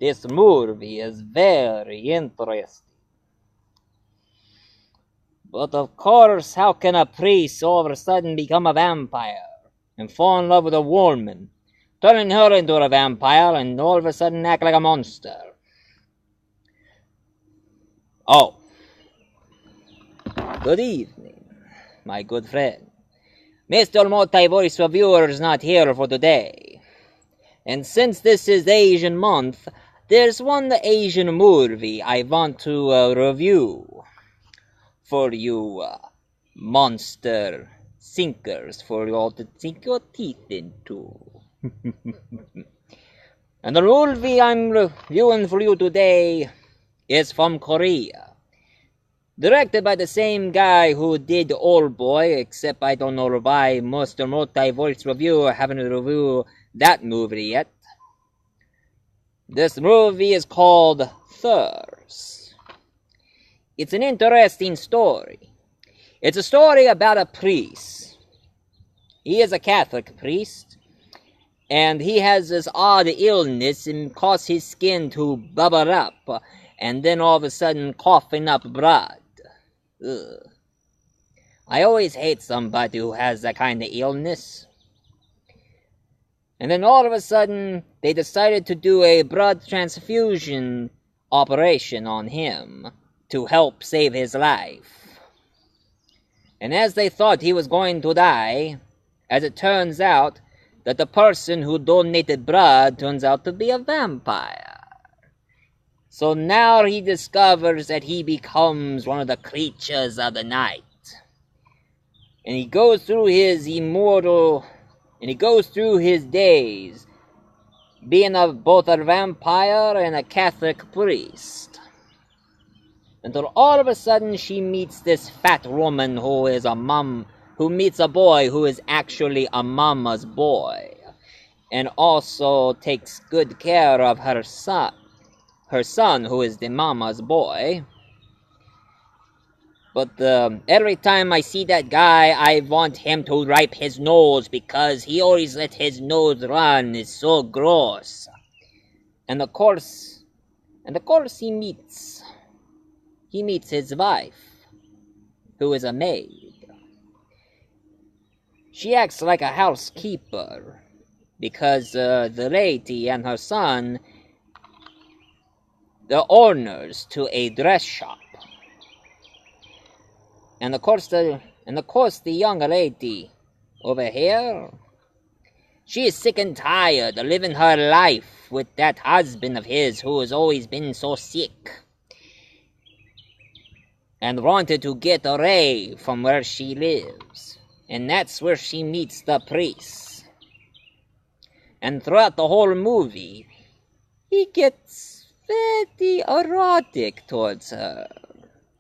This movie is very interesting. But of course, how can a priest all of a sudden become a vampire and fall in love with a woman, turning her into a vampire and all of a sudden act like a monster? Oh, good evening, my good friend. Mr. Multi-Voice Reviewer is not here for today. And since this is Asian month, there's one Asian movie I want to review for you monster sinkers for you all to sink your teeth into. And the movie I'm reviewing for you today is from Korea. Directed by the same guy who did Oldboy, except I don't know why Mr. Multi-Voice Reviewer haven't reviewed that movie yet. This movie is called Thirst. It's an interesting story. It's a story about a priest. He is a Catholic priest, and he has this odd illness and causes his skin to bubble up, and then all of a sudden coughing up blood. Ugh. I always hate somebody who has that kind of illness. And then all of a sudden, they decided to do a blood transfusion operation on him to help save his life. And as they thought he was going to die, as it turns out that the person who donated blood turns out to be a vampire. So now he discovers that he becomes one of the creatures of the night. And he goes through his days being both a vampire and a Catholic priest. Until all of a sudden she meets this fat woman who meets a boy who is actually a mama's boy. And also takes good care of her son. Her son, who is the mama's boy. But every time I see that guy, I want him to wipe his nose because he always let his nose run. It's so gross. And of course he meets his wife, who is a maid. She acts like a housekeeper because the lady and her son, the owners to a dress shop. And of course the young lady over here, she is sick and tired of living her life with that husband of his who has always been so sick. And wanted to get away from where she lives. And that's where she meets the priest. And throughout the whole movie, he gets very erotic towards her,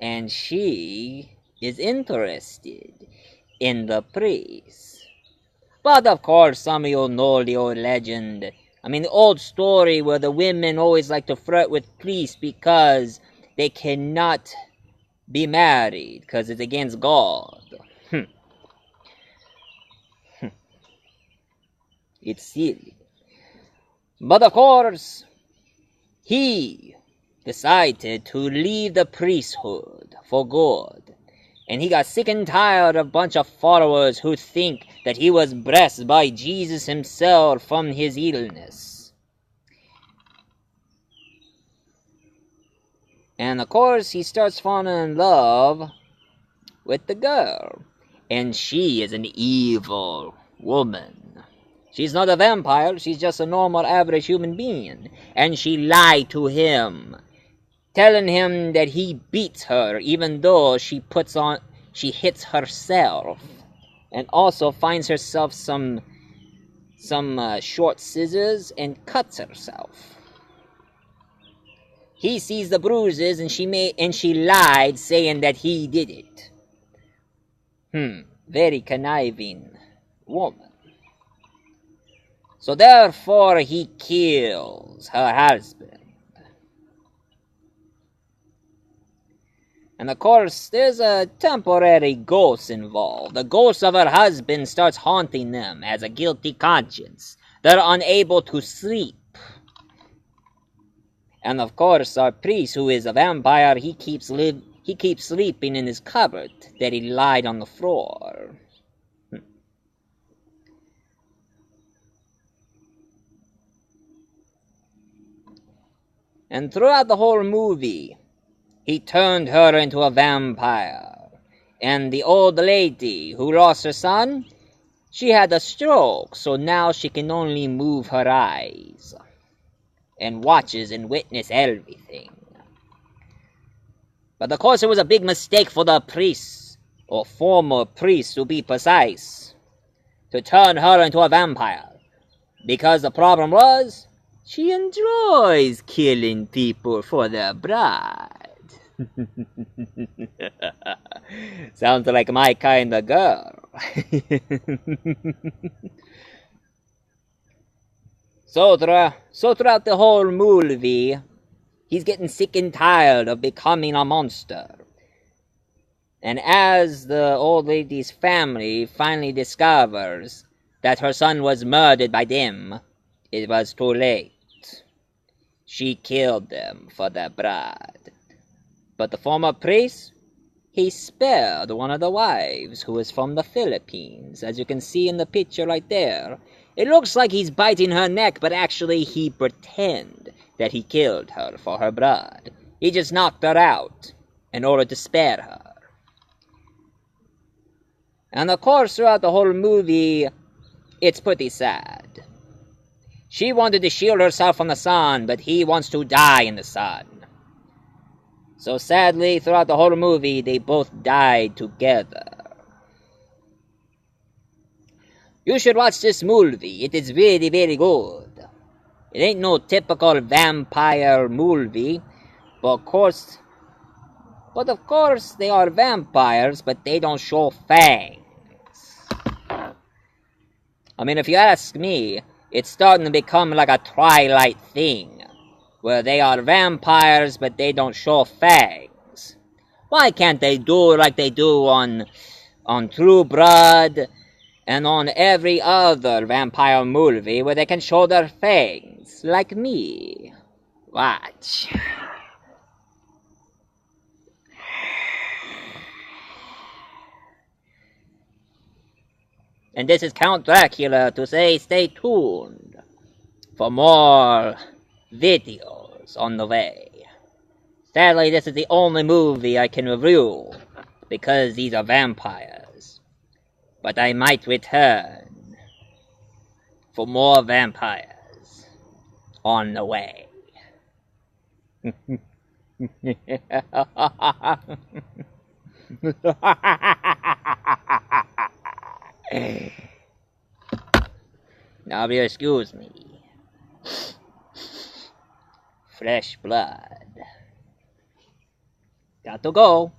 and she is interested in the priest. But of course, some of you know the old legend. The old story where the women always like to flirt with priests because they cannot be married, because it's against God. It's silly. But of course, he decided to leave the priesthood for good. And he got sick and tired of a bunch of followers who think that he was blessed by Jesus himself from his illness. And of course, he starts falling in love with the girl. And she is an evil woman. She's not a vampire, she's just a normal average human being. And she lied to him, telling him that he beats her even though she hits herself. And also finds herself some short scissors and cuts herself. He sees the bruises and she lied saying that he did it. Very conniving woman. So therefore he kills her husband. And of course, there's a temporary ghost involved. The ghost of her husband starts haunting them as a guilty conscience. They're unable to sleep. And of course, our priest, who is a vampire, he keeps sleeping in his cupboard that he lied on the floor. And throughout the whole movie, he turned her into a vampire. And the old lady who lost her son, she had a stroke, so now she can only move her eyes and watches and witness everything. But of course it was a big mistake for the priest, or former priest to be precise, to turn her into a vampire. Because the problem was, she enjoys killing people for their bride. Sounds like my kind of girl. So throughout the whole movie, he's getting sick and tired of becoming a monster. And as the old lady's family finally discovers that her son was murdered by them, it was too late. She killed them for their bride. But the former priest, he spared one of the wives who was from the Philippines, as you can see in the picture right there. It looks like he's biting her neck, but actually he pretended that he killed her for her bride. He just knocked her out in order to spare her. And of course, throughout the whole movie, it's pretty sad. She wanted to shield herself from the sun, but he wants to die in the sun. So sadly, throughout the whole movie, they both died together. You should watch this movie. It is very, very good. It ain't no typical vampire movie, but of course they are vampires, but they don't show fangs. I mean, if you ask me, it's starting to become like a Twilight thing, where they are vampires, but they don't show fangs. Why can't they do like they do on True Blood and on every other vampire movie where they can show their fangs, like me? Watch. And this is Count Dracula to say stay tuned for more videos on the way. Sadly, this is the only movie I can review because these are vampires. But I might return for more vampires on the way. Now, if you excuse me. Fresh blood. Got to go.